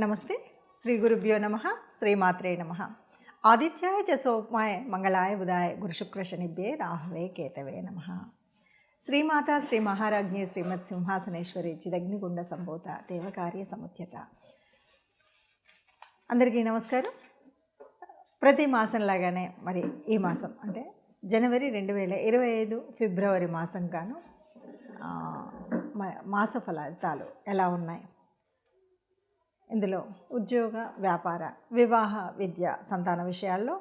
నమస్తే. శ్రీ గురుభ్యో నమ. శ్రీమాత్రే నమ. ఆదిత్యాయ చ సోమాయ మంగళాయ బుధాయ గురుశుక్ర శనిభ్యే రాహవే కేతవే నమ. శ్రీమాత శ్రీ మహారాజ్ఞి శ్రీమత్ సింహాసనేశ్వరి చిదగ్నిగుండ సంభూత దేవకార్య సముద్యత. అందరికీ నమస్కారం. ప్రతి మాసంలాగానే మరి ఈ మాసం అంటే జనవరి 2025 ఫిబ్రవరి మాసం గాను మాస ఫలితాలు ఎలా ఉన్నాయి, ఇందులో ఉద్యోగ, వ్యాపార, వివాహ, విద్య, సంతాన విషయాల్లో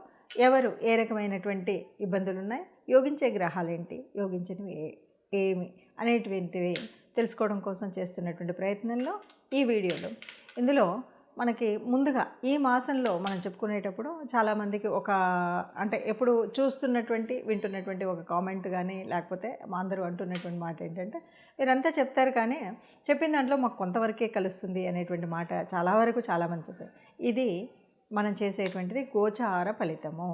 ఎవరు ఏ రకమైనటువంటి ఇబ్బందులు ఉన్నాయి, యోగించే గ్రహాలు ఏంటి, యోగించినవి ఏమి అనేటువంటివి తెలుసుకోవడం కోసం చేస్తున్నటువంటి ప్రయత్నంలో ఈ వీడియోలో ఇందులో మనకి ముందుగా ఈ మాసంలో మనం చెప్పుకునేటప్పుడు చాలామందికి అంటే ఎప్పుడు చూస్తున్నటువంటి వింటున్నటువంటి ఒక కామెంట్ కానీ లేకపోతే అందరూ అంటున్నటువంటి మాట ఏంటంటే, మీరంతా చెప్తారు కానీ చెప్పిన దాంట్లో మాకు కొంతవరకే కలుస్తుంది అనేటువంటి మాట చాలా వరకు చాలామంది చెప్పారు. ఇది మనం చేసేటువంటిది గోచార ఫలితము.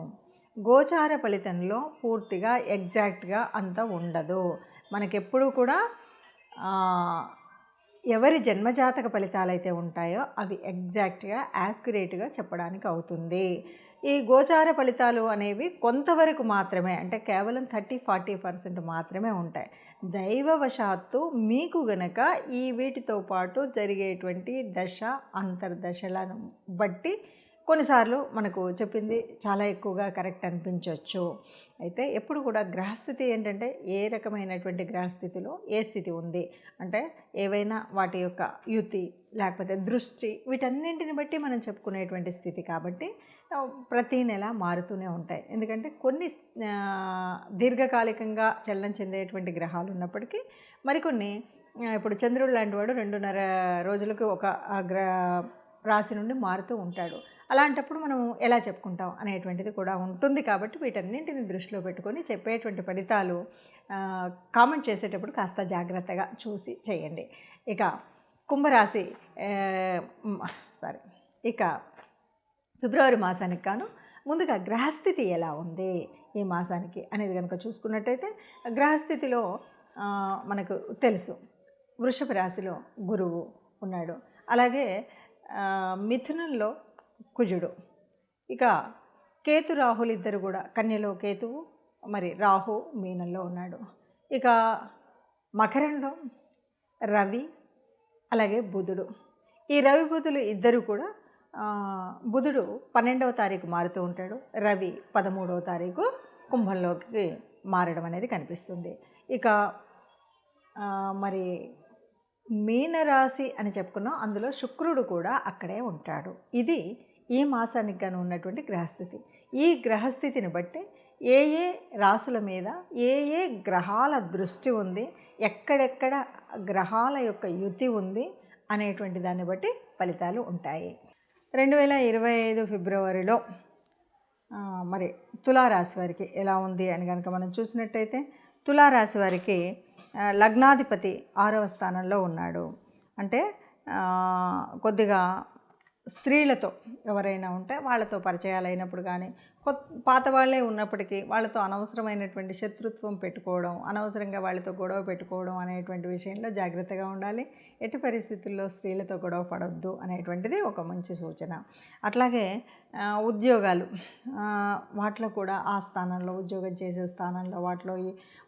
గోచార ఫలితంలో పూర్తిగా ఎగ్జాక్ట్గా అంత ఉండదు. మనకెప్పుడు కూడా ఎవరి జన్మజాతక ఫలితాలు అయితే ఉంటాయో అవి ఎగ్జాక్ట్గా యాక్యురేట్గా చెప్పడానికి అవుతుంది. ఈ గోచార ఫలితాలు అనేవి కొంతవరకు మాత్రమే, అంటే కేవలం 30-40% మాత్రమే ఉంటాయి. దైవవశాత్తు మీకు గనక ఈ వీటితో పాటు జరిగేటువంటి దశ అంతర్దశలను బట్టి కొన్నిసార్లు మనకు చెప్పింది చాలా ఎక్కువగా కరెక్ట్ అనిపించవచ్చు. అయితే ఎప్పుడు కూడా గ్రహస్థితి ఏంటంటే ఏ రకమైనటువంటి గ్రహస్థితిలో ఏ స్థితి ఉంది అంటే ఏవైనా వాటి యొక్క యుతి లేకపోతే దృష్టి వీటన్నింటిని బట్టి మనం చెప్పుకునేటువంటి స్థితి కాబట్టి ప్రతీ నెల మారుతూనే ఉంటాయి. ఎందుకంటే కొన్ని దీర్ఘకాలికంగా చలనం చెందేటువంటి గ్రహాలు ఉన్నప్పటికీ మరికొన్ని ఇప్పుడు చంద్రుడు లాంటి వాడు 2.5 రోజులకు ఒక రాశి నుండి మారుతూ ఉంటాడు. అలాంటప్పుడు మనం ఎలా చెప్పుకుంటాం అనేటువంటిది కూడా ఉంటుంది. కాబట్టి వీటన్నింటిని దృష్టిలో పెట్టుకొని చెప్పేటువంటి ఫలితాలు కామెంట్ చేసేటప్పుడు కాస్త జాగ్రత్తగా చూసి చేయండి. కుంభరాశి ఇక ఫిబ్రవరి మాసానికి గాను ముందుగా గ్రహస్థితి ఎలా ఉంది ఈ మాసానికి అనేది కనుక చూసుకున్నట్టయితే, గ్రహస్థితిలో మనకు తెలుసు వృషభ రాశిలో గురువు ఉన్నాడు, అలాగే మిథునంలో కుజుడు, ఇక కేతు రాహులు ఇద్దరు కూడా కన్యలో కేతువు, మరి రాహు మీనంలో ఉన్నాడు. ఇక మకరంలో రవి, అలాగే బుధుడు. ఈ రవి బుధులు ఇద్దరు కూడా బుధుడు 12వ తారీఖు మారుతూ ఉంటాడు, రవి 13వ తారీఖు కుంభంలోకి మారడం అనేది కనిపిస్తుంది. ఇక మరి మీనరాశి అని చెప్పుకున్నాం, అందులో శుక్రుడు కూడా అక్కడే ఉంటాడు. ఇది ఈ మాసానికి గాను ఉన్నటువంటి గ్రహస్థితి. ఈ గ్రహస్థితిని బట్టి ఏ ఏ రాసుల మీద ఏ ఏ గ్రహాల దృష్టి ఉంది, ఎక్కడెక్కడ గ్రహాల యొక్క యుతి ఉంది అనేటువంటి దాన్ని బట్టి ఫలితాలు ఉంటాయి. 2025 ఫిబ్రవరిలో మరి తులారాశి వారికి ఎలా ఉంది అని కనుక మనం చూసినట్టయితే, తులారాశి వారికి లగ్నాధిపతి 6వ స్థానంలో ఉన్నాడు. అంటే కొద్దిగా స్త్రీలతో ఎవరైనా ఉంటే వాళ్ళతో పరిచయాలు అయినప్పుడు కానీ పాత వాళ్ళే ఉన్నప్పటికీ వాళ్ళతో అనవసరమైనటువంటి శత్రుత్వం పెట్టుకోవడం, అనవసరంగా వాళ్ళతో గొడవ పెట్టుకోవడం అనేటువంటి విషయంలో జాగ్రత్తగా ఉండాలి. ఎట్టి పరిస్థితుల్లో స్త్రీలతో గొడవ పడొద్దు అనేటువంటిది ఒక మంచి సూచన. అట్లాగే ఉద్యోగాలు, వాటిలో కూడా ఆ స్థానంలో ఉద్యోగం చేసే స్థానంలో వాటిలో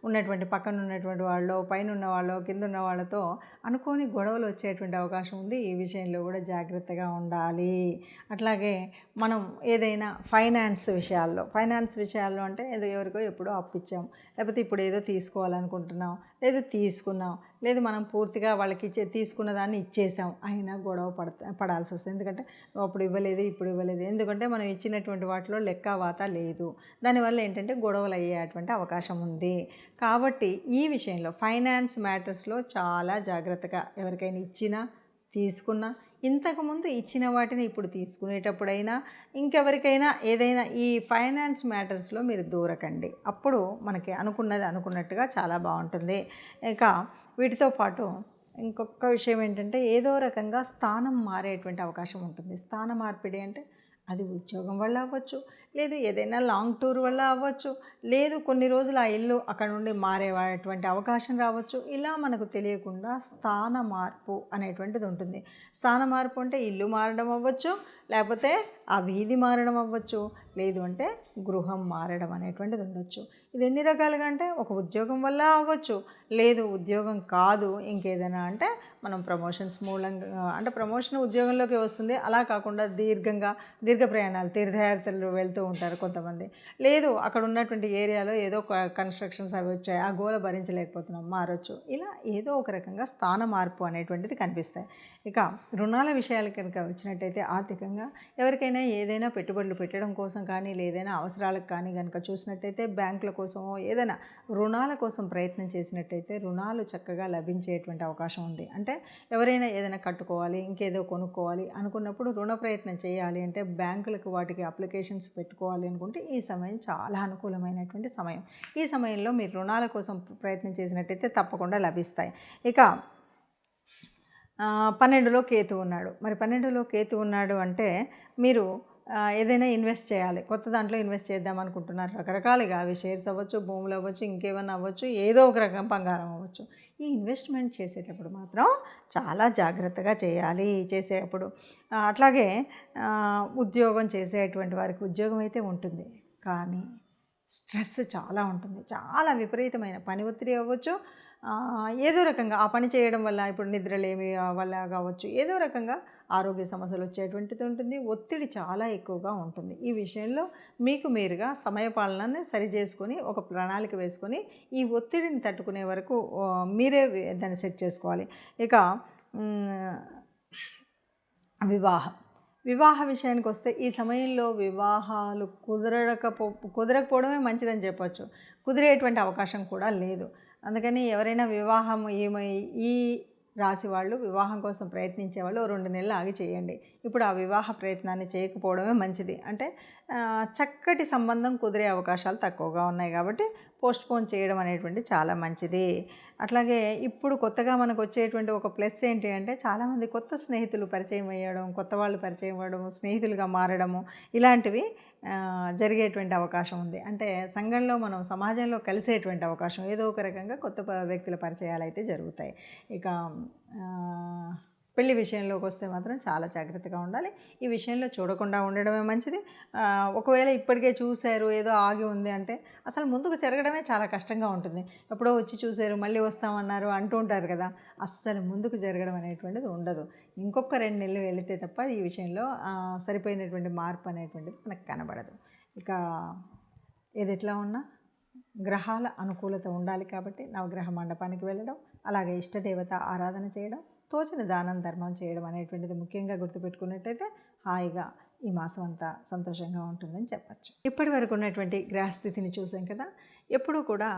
ఉన్నటువంటి పక్కన ఉన్నటువంటి వాళ్ళు, పైన ఉన్న వాళ్ళు, కింద ఉన్న వాళ్ళతో అనుకోని గొడవలు వచ్చేటువంటి అవకాశం ఉంది. ఈ విషయంలో కూడా జాగ్రత్తగా ఉండాలి. అట్లాగే మనం ఏదైనా ఫైనాన్స్ విషయాల్లో అంటే ఏదో ఎవరికో ఎప్పుడో అప్పిచ్చాం, లేకపోతే ఇప్పుడు ఏదో తీసుకోవాలనుకుంటున్నాం, లేదు తీసుకున్నాం, లేదు మనం పూర్తిగా వాళ్ళకి తీసుకున్న దాన్ని ఇచ్చేసాం, అయినా గొడవ పడాల్సి వస్తుంది. ఎందుకంటే అప్పుడు ఇవ్వలేదు, ఇప్పుడు ఇవ్వలేదు. ఎందుకంటే మనం ఇచ్చినటువంటి వాటిలో లెక్క వాత లేదు. దానివల్ల ఏంటంటే గొడవలు అయ్యేటువంటి అవకాశం ఉంది. కాబట్టి ఈ విషయంలో ఫైనాన్స్ మ్యాటర్స్లో చాలా జాగ్రత్తగా ఎవరికైనా ఇచ్చినా తీసుకున్నా, ఇంతకుముందు ఇచ్చిన వాటిని ఇప్పుడు తీసుకునేటప్పుడైనా ఇంకెవరికైనా ఏదైనా ఈ ఫైనాన్స్ మ్యాటర్స్లో మీరు దూరకండి. అప్పుడు మనకి అనుకున్నది అనుకున్నట్టుగా చాలా బాగుంటుంది. ఇక వీటితో పాటు ఇంకొక విషయం ఏంటంటే, ఏదో రకంగా స్థానం మారేటువంటి అవకాశం ఉంటుంది. స్థాన మార్పిడి అంటే అది ఉద్యోగం వల్ల అవ్వచ్చు, లేదు ఏదైనా లాంగ్ టూర్ వల్ల అవ్వచ్చు, లేదు కొన్ని రోజులు ఆ ఇల్లు అక్కడ నుండి మారేటువంటి అవకాశం రావచ్చు. ఇలా మనకు తెలియకుండా స్థాన మార్పు అనేటువంటిది ఉంటుంది. స్థాన మార్పు అంటే ఇల్లు మారడం అవ్వచ్చు, లేకపోతే ఆ వీధి మారడం అవ్వచ్చు, లేదు అంటే గృహం మారడం అనేటువంటిది ఉండొచ్చు. ఇది ఎన్ని రకాలుగా అంటే ఒక ఉద్యోగం వల్ల అవ్వచ్చు, లేదు ఉద్యోగం కాదు ఇంకేదైనా అంటే మనం ప్రమోషన్స్ మూలంగా అంటే ప్రమోషన్ ఉద్యోగంలోకి వస్తుంది. అలా కాకుండా దీర్ఘ ప్రయాణాలు తీర్థయాత్రలు వెళ్తూ ఉంటారు కొంతమంది, లేదు అక్కడ ఉన్నటువంటి ఏరియాలో ఏదో కన్స్ట్రక్షన్స్ అవి వచ్చాయి, ఆ గోల భరించలేకపోతున్నాం మారచ్చు. ఇలా ఏదో ఒక రకంగా స్థాన మార్పు అనేటువంటిది కనిపిస్తాయి. ఇక రుణాల విషయాలు కనుక వచ్చినట్టయితే ఆర్థికంగా ఎవరికైనా ఏదైనా పెట్టుబడులు పెట్టడం కోసం కానీ లేదైనా అవసరాలకు కానీ కనుక చూసినట్టయితే బ్యాంకుల కోసమో ఏదైనా రుణాల కోసం ప్రయత్నం చేసినట్టయితే రుణాలు చక్కగా లభించేటువంటి అవకాశం ఉంది. అంటే ఎవరైనా ఏదైనా కట్టుకోవాలి, ఇంకేదో కొనుక్కోవాలి అనుకున్నప్పుడు రుణ ప్రయత్నం చేయాలి అంటే బ్యాంకులకు వాటికి అప్లికేషన్స్ పెట్టుకోవాలి అనుకుంటే ఈ సమయం చాలా అనుకూలమైనటువంటి సమయం. ఈ సమయంలో మీరు రుణాల కోసం ప్రయత్నం చేసినట్టయితే తప్పకుండా లభిస్తాయి. ఇక 12లో కేతు ఉన్నాడు. మరి 12లో కేతు ఉన్నాడు అంటే మీరు ఏదైనా ఇన్వెస్ట్ చేయాలి, కొత్త దాంట్లో ఇన్వెస్ట్ చేద్దాం అనుకుంటున్నారు. రకరకాలుగా అవి షేర్స్ అవ్వచ్చు, భూములు అవ్వచ్చు, ఇంకేమన్నా అవ్వచ్చు, ఏదో ఒక రకం బంగారం అవ్వచ్చు. ఈ ఇన్వెస్ట్మెంట్ చేసేటప్పుడు మాత్రం చాలా జాగ్రత్తగా చేయాలి చేసేటప్పుడు. అట్లాగే ఉద్యోగం చేసేటువంటి వారికి ఉద్యోగం అయితే ఉంటుంది, కానీ స్ట్రెస్ చాలా ఉంటుంది. చాలా విపరీతమైన పని ఒత్తిడి అవ్వచ్చు, ఏదో రకంగా ఆ పని చేయడం వల్ల ఇప్పుడు నిద్రలేమి వల్ల కావచ్చు, ఏదో రకంగా ఆరోగ్య సమస్యలు వచ్చేటువంటిది ఉంటుంది. ఒత్తిడి చాలా ఎక్కువగా ఉంటుంది. ఈ విషయంలో మీకు మీరుగా సమయపాలనని సరి చేసుకొని ఒక ప్రణాళిక వేసుకొని ఈ ఒత్తిడిని తట్టుకునే వరకు మీరే దాన్ని సెట్ చేసుకోవాలి. ఇక వివాహ విషయానికి వస్తే ఈ సమయంలో వివాహాలు కుదరకపోవడమే మంచిదని చెప్పచ్చు. కుదిరేటువంటి అవకాశం కూడా లేదు. అందుకని ఎవరైనా వివాహం ఈ రాశి వాళ్ళు వివాహం కోసం ప్రయత్నించే వాళ్ళు 2 నెలలు ఆగి చేయండి. ఇప్పుడు ఆ వివాహ ప్రయత్నాన్ని చేయకపోవడమే మంచిది. అంటే చక్కటి సంబంధం కుదిరే అవకాశాలు తక్కువగా ఉన్నాయి కాబట్టి పోస్ట్పోన్ చేయడం అనేటువంటి చాలా మంచిది. అట్లాగే ఇప్పుడు కొత్తగా మనకు వచ్చేటువంటి ఒక ప్లస్ ఏంటి అంటే చాలామంది కొత్త స్నేహితులు పరిచయం అయ్యడం, కొత్త వాళ్ళు పరిచయం అవ్వడం, స్నేహితులుగా మారడము ఇలాంటివి జరిగేటువంటి అవకాశం ఉంది. అంటే సంఘంలో మనం సమాజంలో కలిసేటువంటి అవకాశం, ఏదో ఒక రకంగా కొత్త వ్యక్తుల పరిచయాలు అయితే జరుగుతాయి. ఇక పెళ్లి విషయంలోకి వస్తే మాత్రం చాలా జాగ్రత్తగా ఉండాలి. ఈ విషయంలో చూడకుండా ఉండడమే మంచిది. ఒకవేళ ఇప్పటికే చూశారు ఏదో ఆగి ఉంది అంటే అసలు ముందుకు జరగడమే చాలా కష్టంగా ఉంటుంది. ఎప్పుడో వచ్చి చూశారు మళ్ళీ వస్తామన్నారు అంటూ ఉంటారు కదా, అస్సలు ముందుకు జరగడం అనేటువంటిది ఉండదు. ఇంకొక 2 నెలలు వెళితే తప్ప ఈ విషయంలో సరిపోయినటువంటి మార్పు అనేటువంటిది మనకు కనబడదు. ఇక ఏది ఎట్లా ఉన్నా గ్రహాల అనుకూలత ఉండాలి కాబట్టి నవగ్రహ మండపానికి వెళ్ళడం, అలాగే ఇష్టదేవత ఆరాధన చేయడం, తోచిన దానం ధర్మం చేయడం అనేటువంటిది ముఖ్యంగా గుర్తుపెట్టుకున్నట్టయితే హాయిగా ఈ మాసం అంతా సంతోషంగా ఉంటుందని చెప్పచ్చు. ఇప్పటి వరకు ఉన్నటువంటి గ్రహస్థితిని చూసాం కదా. ఎప్పుడూ కూడా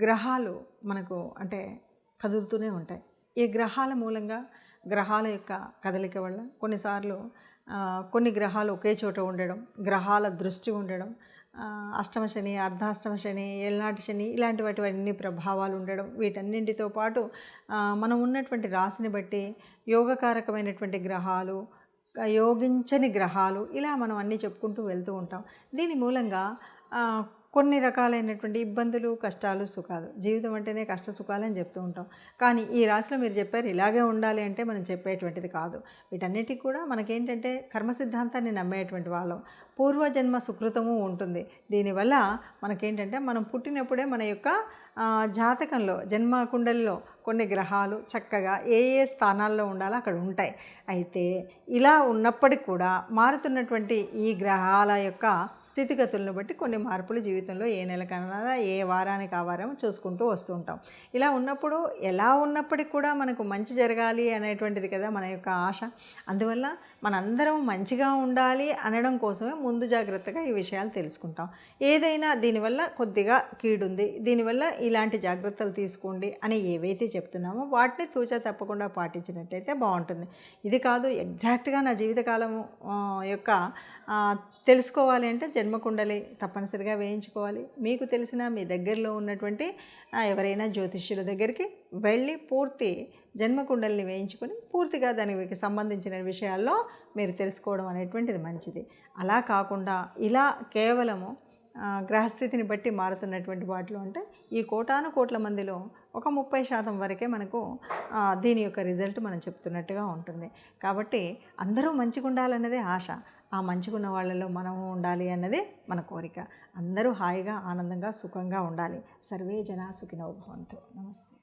గ్రహాలు మనకు అంటే కదులుతూనే ఉంటాయి. ఈ గ్రహాల మూలంగా గ్రహాల యొక్క కదలిక వల్ల కొన్నిసార్లు కొన్ని గ్రహాలు ఒకే చోట ఉండడం, గ్రహాల దృష్టి ఉండడం, అష్టమ శని, అర్ధాష్టమ శని, ఏళ్ళనాటి శని ఇలాంటి వాటివన్నీ ప్రభావాలు ఉండడం, వీటన్నింటితో పాటు మనం ఉన్నటువంటి రాశిని బట్టి యోగకారకమైనటువంటి గ్రహాలు, యోగించని గ్రహాలు ఇలా మనం అన్నీ చెప్పుకుంటూ వెళ్తూ ఉంటాం. దీని మూలంగా కొన్ని రకాలైనటువంటి ఇబ్బందులు, కష్టాలు, సుఖాలు, జీవితం అంటేనే కష్ట సుఖాలని చెప్తూ ఉంటాం. కానీ ఈ రాశిలో మీరు చెప్పారు ఇలాగే ఉండాలి అంటే మనం చెప్పేటువంటిది కాదు. వీటన్నిటికీ కూడా మనకేంటంటే కర్మ సిద్ధాంతాన్ని నమ్మేటువంటి వాళ్ళం, పూర్వజన్మ సుకృతము ఉంటుంది. దీనివల్ల మనకేంటంటే మనం పుట్టినప్పుడే మన యొక్క జాతకంలో జన్మకుండలిలో కొన్ని గ్రహాలు చక్కగా ఏ స్థానాల్లో ఉండాలో అక్కడ ఉంటాయి. అయితే ఇలా ఉన్నప్పటికీ కూడా మారుతున్నటువంటి ఈ గ్రహాల యొక్క స్థితిగతులను బట్టి కొన్ని మార్పులు జీవితంలో ఏ నెలకన్నా ఏ వారానికి ఆ వారం చూసుకుంటూ వస్తూ ఉంటాం. ఇలా ఉన్నప్పుడు ఎలా ఉన్నప్పటికీ కూడా మనకు మంచి జరగాలి అనేటువంటిది కదా మన యొక్క ఆశ. అందువల్ల మనందరం మంచిగా ఉండాలి అనడం కోసమే ముందు జాగ్రత్తగా ఈ విషయాలు తెలుసుకుంటాం. ఏదైనా దీనివల్ల కొద్దిగా కీడుంది, దీనివల్ల ఇలాంటి జాగ్రత్తలు తీసుకోండి అని ఏవైతే చెప్తున్నామో వాటిని తూచా తప్పకుండా పాటించినట్టయితే బాగుంటుంది. ఇది కాదు ఎగ్జాక్ట్గా నా జీవితకాలం యొక్క తెలుసుకోవాలి అంటే జన్మకుండలి తప్పనిసరిగా వేయించుకోవాలి. మీకు తెలిసిన మీ దగ్గరలో ఉన్నటువంటి ఎవరైనా జ్యోతిష్యుల దగ్గరికి వెళ్ళి పూర్తి జన్మకుండలిని వేయించుకొని పూర్తిగా దానికి సంబంధించిన విషయాల్లో మీరు తెలుసుకోవడం అనేటువంటిది మంచిది. అలా కాకుండా ఇలా కేవలము గ్రహస్థితిని బట్టి మారుతున్నటువంటి వాటిలో అంటే ఈ కోటాను కోట్ల మందిలో ఒక 30% వరకే మనకు దీని యొక్క రిజల్ట్ మనం చెప్తున్నట్టుగా ఉంటుంది. కాబట్టి అందరూ మంచిగా ఉండాలన్నదే ఆశ. ఆ మంచిగా ఉన్న వాళ్ళలో మనము ఉండాలి అన్నదే మన కోరిక. అందరూ హాయిగా ఆనందంగా సుఖంగా ఉండాలి. సర్వే జనా సుఖినో భవంతు. నమస్తే.